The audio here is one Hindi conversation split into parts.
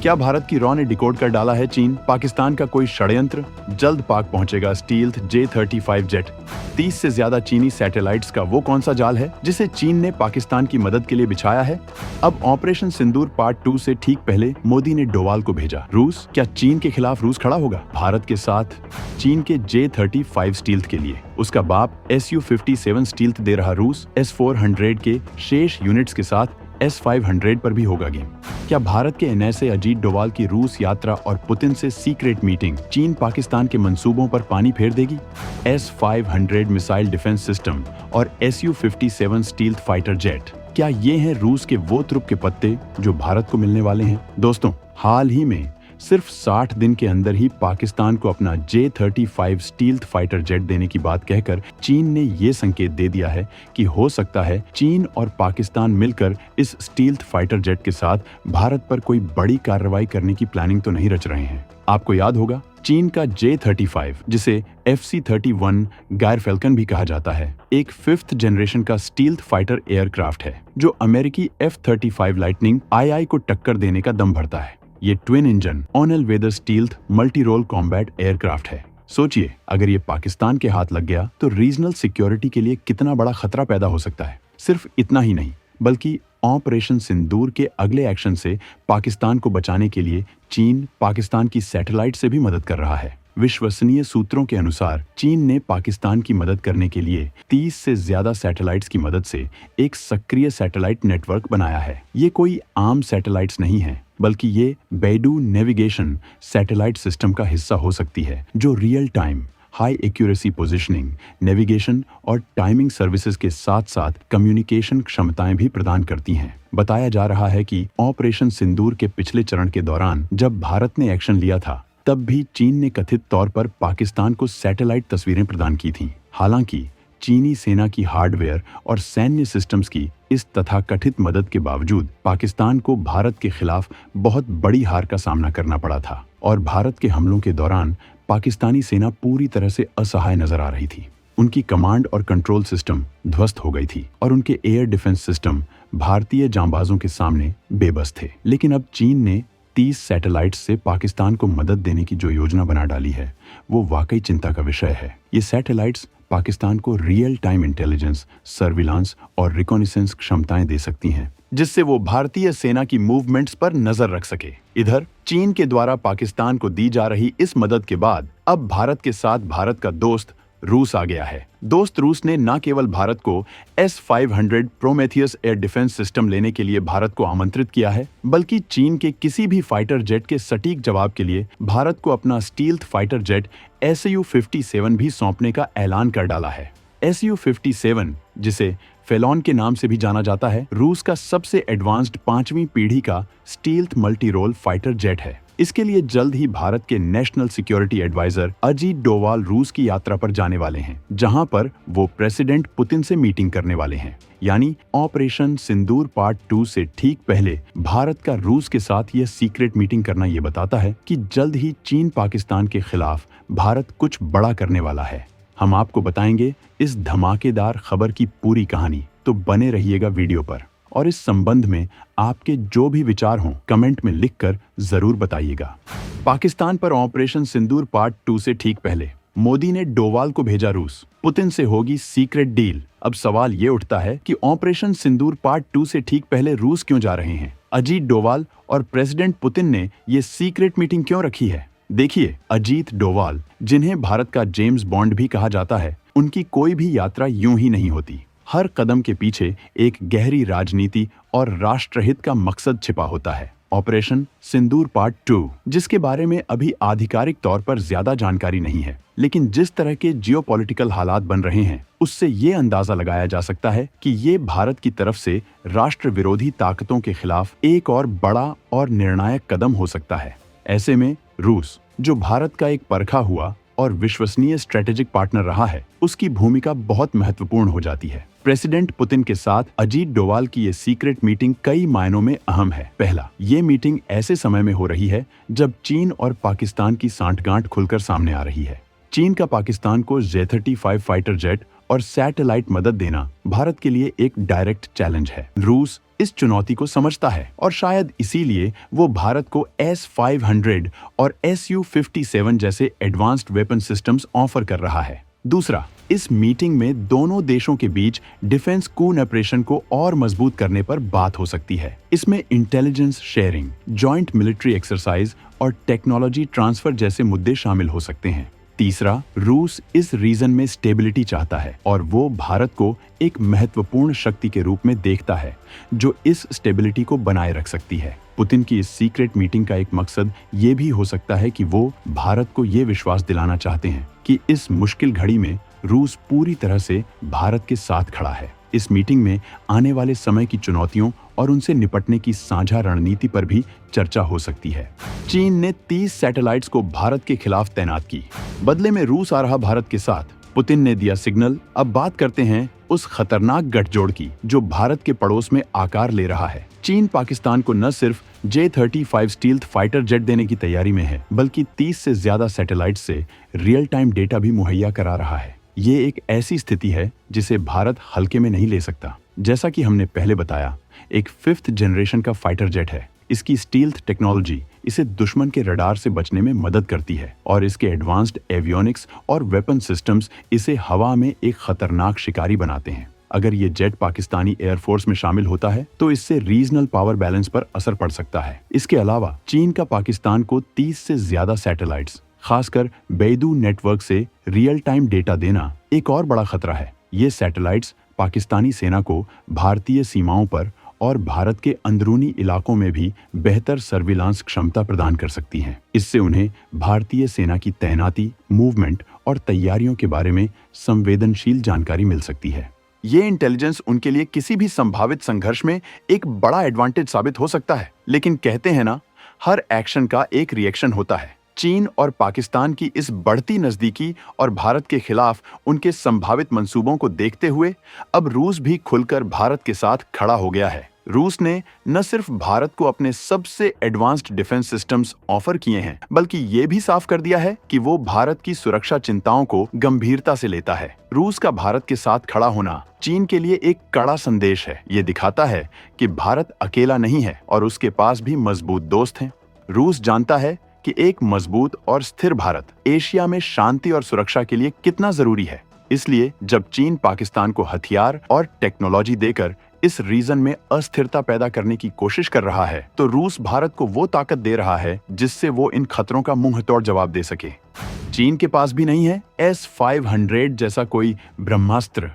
क्या भारत की रॉ ने डिकोड कर डाला है चीन पाकिस्तान का कोई षड्यंत्र? जल्द पाक पहुंचेगा स्टील्थ J-35 जेट। 30 से ज्यादा चीनी सैटेलाइट्स का वो कौन सा जाल है जिसे चीन ने पाकिस्तान की मदद के लिए बिछाया है? अब ऑपरेशन सिंदूर पार्ट 2 से ठीक पहले मोदी ने डोवाल को भेजा। रूस, क्या चीन के खिलाफ रूस खड़ा होगा भारत के साथ चीन के J-35 स्टील्थ के लिए? उसका बाप Su-57 स्टील्थ दे रहा रूस S-400 के शेष यूनिट्स के साथ S-500 पर भी होगा गेम। क्या भारत के NSA अजीत डोवाल की रूस यात्रा और पुतिन से सीक्रेट मीटिंग चीन पाकिस्तान के मंसूबों पर पानी फेर देगी? S-500 मिसाइल डिफेंस सिस्टम और Su-57 स्टील्थ फाइटर जेट, क्या ये हैं रूस के वो तुरुप के पत्ते जो भारत को मिलने वाले हैं? दोस्तों, हाल ही में सिर्फ 60 दिन के अंदर ही पाकिस्तान को अपना J-35 स्टील्थ फाइटर जेट देने की बात कहकर चीन ने ये संकेत दे दिया है कि हो सकता है चीन और पाकिस्तान मिलकर इस स्टील्थ फाइटर जेट के साथ भारत पर कोई बड़ी कार्रवाई करने की प्लानिंग तो नहीं रच रहे हैं। आपको याद होगा, चीन का J-35, जिसे FC-31 गायर फैल्कन भी कहा जाता है, एक 5th जनरेशन का स्टील्थ फाइटर एयरक्राफ्ट है जो अमेरिकी F-35 लाइटनिंग II को टक्कर देने का दम भरता है। ये twin engine all weather stealth multi role combat aircraft है। सोचिए, अगर ये पाकिस्तान के हाथ लग गया तो रीजनल सिक्योरिटी के लिए कितना बड़ा खतरा पैदा हो सकता है। सिर्फ इतना ही नहीं, बल्कि ऑपरेशन सिंदूर के अगले एक्शन से पाकिस्तान को बचाने के लिए चीन पाकिस्तान की सैटेलाइट से भी मदद कर रहा है। विश्वसनीय सूत्रों के अनुसार चीन ने पाकिस्तान की मदद करने के लिए 30 से ज्यादा सैटेलाइट्स की मदद से एक सक्रिय सैटेलाइट नेटवर्क बनाया है। ये कोई आम सैटेलाइट्स नहीं है, बल्कि ये बेडू नेविगेशन सैटेलाइट सिस्टम का हिस्सा हो सकती है जो real time, high accuracy positioning, navigation और टाइमिंग सर्विसेज के साथ साथ कम्युनिकेशन क्षमताएं भी प्रदान करती हैं। बताया जा रहा है कि ऑपरेशन सिंदूर के पिछले चरण के दौरान जब भारत ने एक्शन लिया था, तब भी चीन ने कथित तौर पर पाकिस्तान को सैटेलाइट तस्वीरें प्रदान की थीं। हालांकि चीनी सेना की हार्डवेयर और सैन्य सिस्टम्स की इस तथाकथित मदद के बावजूद पाकिस्तान को भारत के खिलाफ बहुत बड़ी हार का सामना करना पड़ा था और भारत के हमलों के दौरान पाकिस्तानी सेना पूरी तरह से असहाय नजर आ रही थी। उनकी कमांड और कंट्रोल सिस्टम ध्वस्त हो गई थी और उनके एयर डिफेंस सिस्टम भारतीय जांबाजों के सामने बेबस थे। लेकिन अब चीन ने 30 सैटेलाइट्स से पाकिस्तान को मदद देने की जो योजना बना डाली है, वो वाकई चिंता का विषय है। ये सैटेलाइट्स पाकिस्तान को रियल टाइम इंटेलिजेंस, सर्विलांस और रिकॉनिसेंस क्षमताएं दे सकती हैं, जिससे वो भारतीय सेना की मूवमेंट्स पर नजर रख सके। इधर चीन के द्वारा पाकिस्तान को दी जा रही इस मदद के बाद अब भारत के साथ भारत का दोस्त रूस आ गया है। दोस्त रूस ने न केवल भारत को S-500 Prometheus air defence system लेने के लिए भारत को आमंत्रित किया है, बल्कि चीन के किसी भी फाइटर जेट के सटीक जवाब के लिए भारत को अपना स्टील्थ फाइटर जेट Su-57 भी सौंपने का ऐलान कर डाला है। Su-57, जिसे फेलॉन के नाम से भी जाना जाता है, रूस का सबसे एडवांस्ड 5वीं पीढ़ी का stealth multi role fighter jet है। इसके लिए जल्द ही भारत के national security advisor Ajit Doval रूस की यात्रा पर जाने वाले हैं, जहां पर वो प्रेसिडेंट पुतिन से मीटिंग करने वाले हैं। यानी ऑपरेशन सिंदूर पार्ट 2 से ठीक पहले भारत का रूस के साथ यह सीक्रेट मीटिंग करना ये बताता है कि जल्द ही चीन पाकिस्तान के खिलाफ भारत कुछ बड़ा करने वाला है। हम आपको बताएंगे इस धमाकेदार खबर की पूरी कहानी, तो बने रहिएगा वीडियो पर। और इस संबंध में आपके जो भी विचार हों कमेंट में लिखकर जरूर बताइएगा। पाकिस्तान पर ऑपरेशन सिंदूर पार्ट 2 से ठीक पहले मोदी ने डोवाल को भेजा रूस, पुतिन से होगी सीक्रेट डील। अब सवाल ये उठता है कि ऑपरेशन सिंदूर पार्ट 2 से ठीक पहले रूस क्यों जा रहे हैं? अजीत डोवाल और प्रेसिडेंट पुतिन ने ये सीक्रेट मीटिंग क्यों रखी है? देखिए, अजीत डोवाल, जिन्हें भारत का जेम्स बॉन्ड भी कहा जाता है, उनकी कोई भी यात्रा यूं ही नहीं होती। हर कदम के पीछे एक गहरी राजनीति और राष्ट्रहित का मकसद छिपा होता है। ऑपरेशन सिंदूर पार्ट 2, जिसके बारे में अभी आधिकारिक तौर पर ज्यादा जानकारी नहीं है, लेकिन जिस तरह के जियोपॉलिटिकल हालात बन रहे हैं, उससे ये अंदाजा लगाया जा सकता है कि ये भारत की तरफ से राष्ट्र विरोधी ताकतों के खिलाफ एक और बड़ा और निर्णायक कदम हो सकता है। ऐसे में रूस, जो भारत का एक परखा हुआ और विश्वसनीय स्ट्रेटेजिक पार्टनर रहा है, उसकी भूमिका बहुत महत्वपूर्ण हो जाती है। प्रेसिडेंट पुतिन के साथ अजीत डोवाल की ये सीक्रेट मीटिंग कई मायनों में अहम है। पहला, ये मीटिंग ऐसे समय में हो रही है जब चीन और पाकिस्तान की सांठगांठ खुलकर सामने आ रही है। चीन का पाकिस्तान को J-35 फाइटर जेट और सैटेलाइट मदद देना भारत के लिए एक डायरेक्ट चैलेंज है। रूस इस चुनौती को समझता है और शायद इसीलिए वो भारत को S-500 और Su-57 जैसे एडवांस्ड वेपन सिस्टम्स ऑफर कर रहा है। दूसरा, इस मीटिंग में दोनों देशों के बीच डिफेंस कूनैपरेशन को और मजबूत करने पर बात हो सकती है। इसमें intelligence sharing, joint military exercise और टेक्नोलॉजी ट्रांसफर जैसे मुद्दे शामिल हो सकते हैं। तीसरा, रूस इस रीजन में स्टेबिलिटी चाहता है और वो भारत को एक महत्वपूर्ण शक्ति के रूप में देखता है जो इस स्टेबिलिटी को बनाए रख सकती है। पुतिन की इस सीक्रेट मीटिंग का एक मकसद ये भी हो सकता है कि वो भारत को ये विश्वास दिलाना चाहते हैं कि इस मुश्किल घड़ी में रूस पूरी तरह से भारत के साथ खड़ा है। इस मीटिंग में आने वाले समय की चुनौतियों और उनसे निपटने की साझा रणनीति पर भी चर्चा हो सकती है। चीन ने 30 सैटेलाइट्स को भारत के खिलाफ तैनात की। बदले में रूस आ रहा भारत के साथ। पुतिन ने दिया सिग्नल। अब बात करते हैं उस खतरनाक गठजोड़ की जो भारत के पड़ोस में आकार ले रहा है। चीन पाकिस्तान को न सिर्फ J-35 स्टील्थ फाइटर जेट देने की तैयारी में है, बल्कि 30 से ज्यादा सैटेलाइट से रियल टाइम डेटा भी मुहैया करा रहा है। ये एक ऐसी स्थिति है जिसे भारत हल्के में नहीं ले सकता। जैसा कि हमने पहले बताया, एक 5th जनरेशन का फाइटर जेट है। इसकी स्टील्थ टेक्नोलॉजी इसे दुश्मन के रडार से बचने में मदद करती है और इसके एडवांस्ड एवियोनिक्स और वेपन सिस्टम्स इसे हवा में एक खतरनाक शिकारी बनाते हैं। अगर ये जेट पाकिस्तानी एयरफोर्स में शामिल होता है तो इससे रीजनल पावर बैलेंस पर असर पड़ सकता है। इसके अलावा चीन का पाकिस्तान को 30 से ज्यादा सैटेलाइट्स, खासकर बेइडू नेटवर्क से रियल टाइम डेटा देना एक और बड़ा खतरा है। ये सैटेलाइट्स पाकिस्तानी सेना को भारतीय सीमाओं पर और भारत के अंदरूनी इलाकों में भी बेहतर सर्विलांस क्षमता प्रदान कर सकती हैं। इससे उन्हें भारतीय सेना की तैनाती, मूवमेंट और तैयारियों के बारे में संवेदनशील जानकारी मिल सकती है। ये इंटेलिजेंस उनके लिए किसी भी संभावित संघर्ष में एक बड़ा एडवांटेज साबित हो सकता है। लेकिन कहते हैं ना, हर एक्शन का एक रिएक्शन होता है। चीन और पाकिस्तान की इस बढ़ती नजदीकी और भारत के खिलाफ उनके संभावित मंसूबों को देखते हुए अब रूस भी खुलकर भारत के साथ खड़ा हो गया है। रूस ने न सिर्फ भारत को अपने सबसे एडवांस्ड डिफेंस सिस्टम्स ऑफर किए हैं, बल्कि ये भी साफ कर दिया है कि वो भारत की सुरक्षा चिंताओं को गंभीरता से लेता है। रूस का भारत के साथ खड़ा होना चीन के लिए एक कड़ा संदेश है। ये दिखाता है कि भारत अकेला नहीं है और उसके पास भी मजबूत दोस्त हैं। रूस जानता है कि एक मजबूत और स्थिर भारत एशिया में शांति और सुरक्षा के लिए कितना जरूरी है। इसलिए जब चीन पाकिस्तान को हथियार और टेक्नोलॉजी देकर इस रीजन में अस्थिरता पैदा करने की कोशिश कर रहा है, तो रूस भारत को वो ताकत दे रहा है जिससे वो इन खतरों का मुंहतोड़ जवाब दे सके। चीन के पास भी नहीं है S-500 जैसा कोई ब्रह्मास्त्र।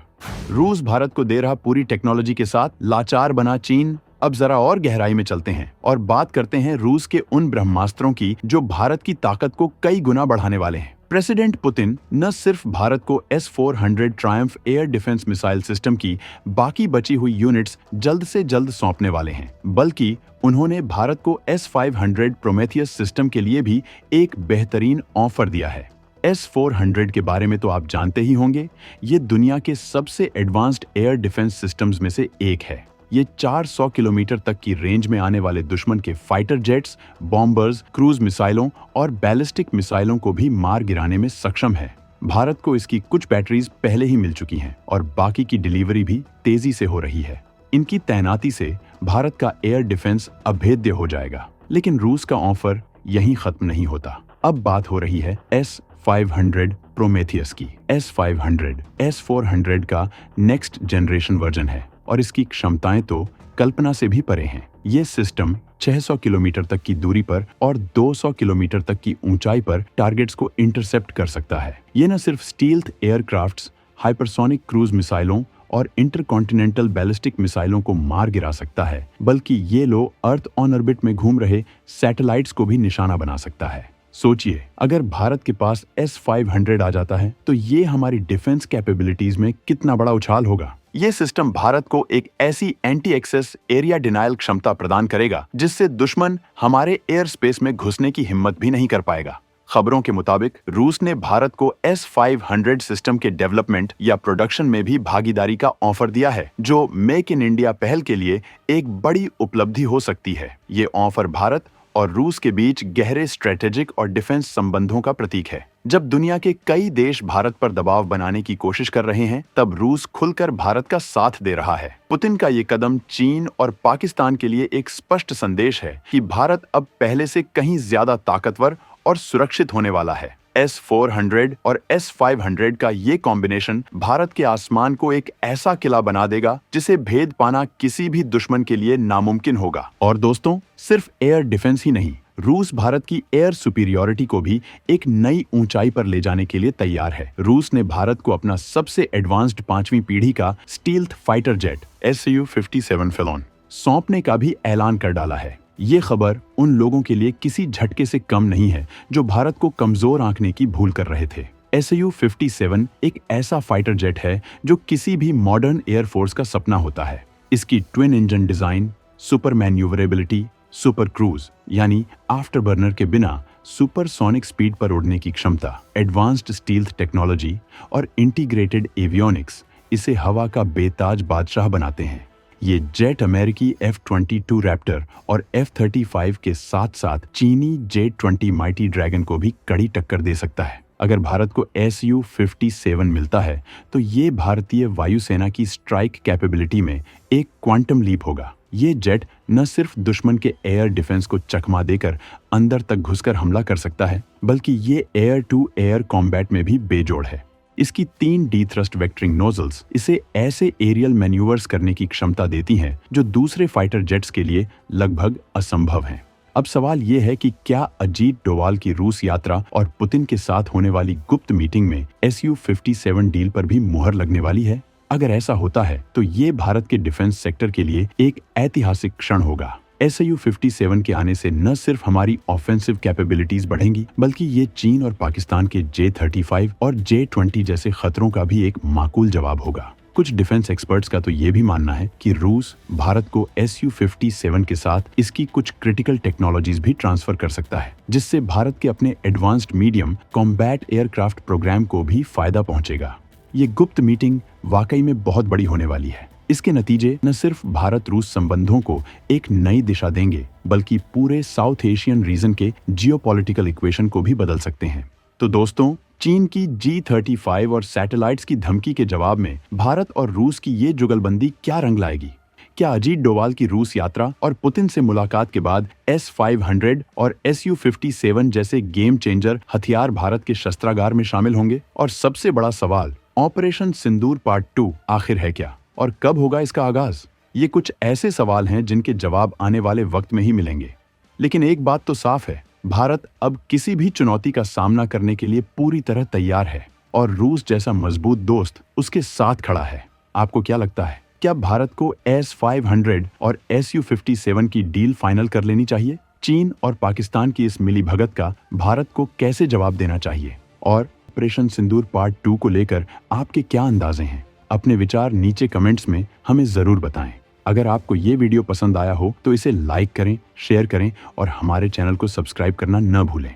रूस भारत को दे रहा पूरी टेक्नोलॉजी के साथ लाचार बना चीन। अब जरा और गहराई में चलते हैं और बात करते हैं रूस के उन ब्रह्मास्त्रों की जो भारत की ताकत को कई गुना बढ़ाने वाले हैं। प्रेसिडेंट पुतिन न सिर्फ भारत को S-400 Triumph air defence missile system की बाकी बची हुई यूनिट्स जल्द से जल्द सौंपने वाले हैं, बल्कि उन्होंने भारत को S-500 प्रोमेथियस सिस्टम के लिए भी एक बेहतरीन ऑफर दिया है। S-400 के बारे में तो आप जानते ही होंगे। ये दुनिया के सबसे एडवांस्ड एयर डिफेंस सिस्टम्स में से एक है। ये 400 किलोमीटर तक की रेंज में आने वाले दुश्मन के फाइटर जेट्स, बॉम्बर्स, क्रूज मिसाइलों और बैलिस्टिक मिसाइलों को भी मार गिराने में सक्षम है। भारत को इसकी कुछ बैटरीज पहले ही मिल चुकी हैं और बाकी की डिलीवरी भी तेजी से हो रही है। इनकी तैनाती से भारत का एयर डिफेंस अभेद्य हो जाएगा। लेकिन रूस का ऑफर यहीं खत्म नहीं होता। अब बात हो रही है S-500 प्रोमेथियस की। S-500 S-400 का नेक्स्ट जनरेशन वर्जन है और इसकी क्षमताएं तो कल्पना से भी परे हैं। ये सिस्टम 600 किलोमीटर तक की दूरी पर और 200 किलोमीटर तक की ऊंचाई पर टारगेट्स को इंटरसेप्ट कर सकता है। ये न सिर्फ स्टील्थ एयरक्राफ्ट्स, हाइपरसोनिक क्रूज मिसाइलों और इंटरकॉन्टिनेंटल बैलिस्टिक मिसाइलों को मार गिरा सकता है, बल्कि ये लो अर्थ ऑन ऑर्बिट में घूम रहे सैटेलाइट्स को भी निशाना बना सकता है। सोचिए, अगर भारत के पास S-500 आ जाता है तो ये हमारी डिफेंस कैपेबिलिटीज में कितना बड़ा उछाल होगा। ये सिस्टम भारत को एक ऐसी एंटी एक्सेस एरिया डिनायल क्षमता प्रदान करेगा जिससे दुश्मन हमारे एयर स्पेस में घुसने की हिम्मत भी नहीं कर पाएगा। खबरों के मुताबिक रूस ने भारत को S-500 सिस्टम के डेवलपमेंट या प्रोडक्शन में भी भागीदारी का ऑफर दिया है, जो मेक इन इंडिया पहल के लिए एक बड़ी उपलब्धि हो सकती है। ये ऑफर भारत और रूस के बीच गहरे स्ट्रेटेजिक और डिफेंस संबंधों का प्रतीक है। जब दुनिया के कई देश भारत पर दबाव बनाने की कोशिश कर रहे हैं, तब रूस खुलकर भारत का साथ दे रहा है। पुतिन का ये कदम चीन और पाकिस्तान के लिए एक स्पष्ट संदेश है कि भारत अब पहले से कहीं ज्यादा ताकतवर और सुरक्षित होने वाला है। S-400 और S-500 का ये कॉम्बिनेशन भारत के आसमान को एक ऐसा किला बना देगा जिसे भेद पाना किसी भी दुश्मन के लिए नामुमकिन होगा। और दोस्तों, सिर्फ एयर डिफेंस ही नहीं, रूस भारत की एयर सुपीरियॉरिटी को भी एक नई ऊंचाई पर ले जाने के लिए तैयार है। रूस ने भारत को अपना सबसे एडवांस्ड 5वीं पीढ़ी का स्टील्थ फाइटर जेट Su-57 फेलोन सौंपने का भी ऐलान कर डाला है। ये खबर उन लोगों के लिए किसी झटके से कम नहीं है जो भारत को कमजोर आंकने की भूल कर रहे थे। Su-57 एक ऐसा फाइटर जेट है जो किसी भी मॉडर्न एयरफोर्स का सपना होता है। इसकी twin engine design, super manoeuvrability, super cruise यानी आफ्टर बर्नर के बिना सुपरसोनिक स्पीड पर उड़ने की क्षमता, एडवांस्ड स्टील्थ टेक्नोलॉजी और इंटीग्रेटेड एवियोनिक्स इसे हवा का बेताज बादशाह बनाते हैं। ये जेट अमेरिकी F-22 रैप्टर और F-35 के साथ साथ चीनी J-20 माइटी ड्रैगन को भी कड़ी टक्कर दे सकता है। अगर भारत को Su-57 मिलता है तो ये भारतीय वायुसेना की स्ट्राइक कैपेबिलिटी में एक क्वांटम लीप होगा। ये जेट न सिर्फ दुश्मन के एयर डिफेंस को चकमा देकर अंदर तक घुसकर हमला कर सकता है, बल्कि ये एयर टू एयर कॉम्बैट में भी बेजोड़ है। इसकी 3D थ्रस्ट वेक्टरिंग नोजल्स इसे ऐसे एरियल मैन्यूवर्स करने की क्षमता देती हैं जो दूसरे फाइटर जेट्स के लिए लगभग असंभव हैं। अब सवाल ये है कि क्या अजीत डोवाल की रूस यात्रा और पुतिन के साथ होने वाली गुप्त मीटिंग में Su-57 डील पर भी मुहर लगने वाली है? अगर ऐसा होता है तो ये भारत के डिफेंस सेक्टर के लिए एक ऐतिहासिक क्षण होगा। Su-57 के आने से न सिर्फ हमारी ऑफेंसिव कैपेबिलिटीज बढ़ेंगी, बल्कि ये चीन और पाकिस्तान के J-35 और J-20 जैसे खतरों का भी एक माकूल जवाब होगा। कुछ डिफेंस एक्सपर्ट्स का तो ये भी मानना है कि रूस भारत को Su-57 के साथ इसकी कुछ क्रिटिकल टेक्नोलॉजीज भी ट्रांसफर कर सकता है, जिससे भारत के अपने advanced medium combat aircraft programme को भी फायदा पहुंचेगा। ये गुप्त मीटिंग वाकई में बहुत बड़ी होने वाली है। इसके नतीजे न सिर्फ भारत रूस संबंधों को एक नई दिशा देंगे, बल्कि पूरे साउथ एशियन रीजन के जियोपॉलिटिकल इक्वेशन को भी बदल सकते हैं। तो दोस्तों, चीन की G-35 और सैटेलाइट्स की धमकी के जवाब में भारत और रूस की ये जुगलबंदी क्या रंग लाएगी? क्या अजीत डोवाल की रूस यात्रा और पुतिन से मुलाकात के बाद S-500 और Su-57 जैसे गेम चेंजर हथियार भारत के शस्त्रागार में शामिल होंगे? और सबसे बड़ा सवाल, ऑपरेशन सिंदूर पार्ट 2 आखिर है क्या और कब होगा इसका आगाज? ये कुछ ऐसे सवाल हैं जिनके जवाब आने वाले वक्त में ही मिलेंगे। लेकिन एक बात तो साफ है, भारत अब किसी भी चुनौती का सामना करने के लिए पूरी तरह तैयार है और रूस जैसा मजबूत दोस्त उसके साथ खड़ा है। आपको क्या लगता है, क्या भारत को S-500 और Su-57 की डील फाइनल कर लेनी चाहिए? चीन और पाकिस्तान की इस मिलीभगत का भारत को कैसे जवाब देना चाहिए? और ऑपरेशन सिंदूर पार्ट 2 को लेकर आपके क्या अंदाजे हैं? अपने विचार नीचे कमेंट्स में हमें जरूर बताएं। अगर आपको ये वीडियो पसंद आया हो तो इसे लाइक करें, शेयर करें और हमारे चैनल को सब्सक्राइब करना न भूलें।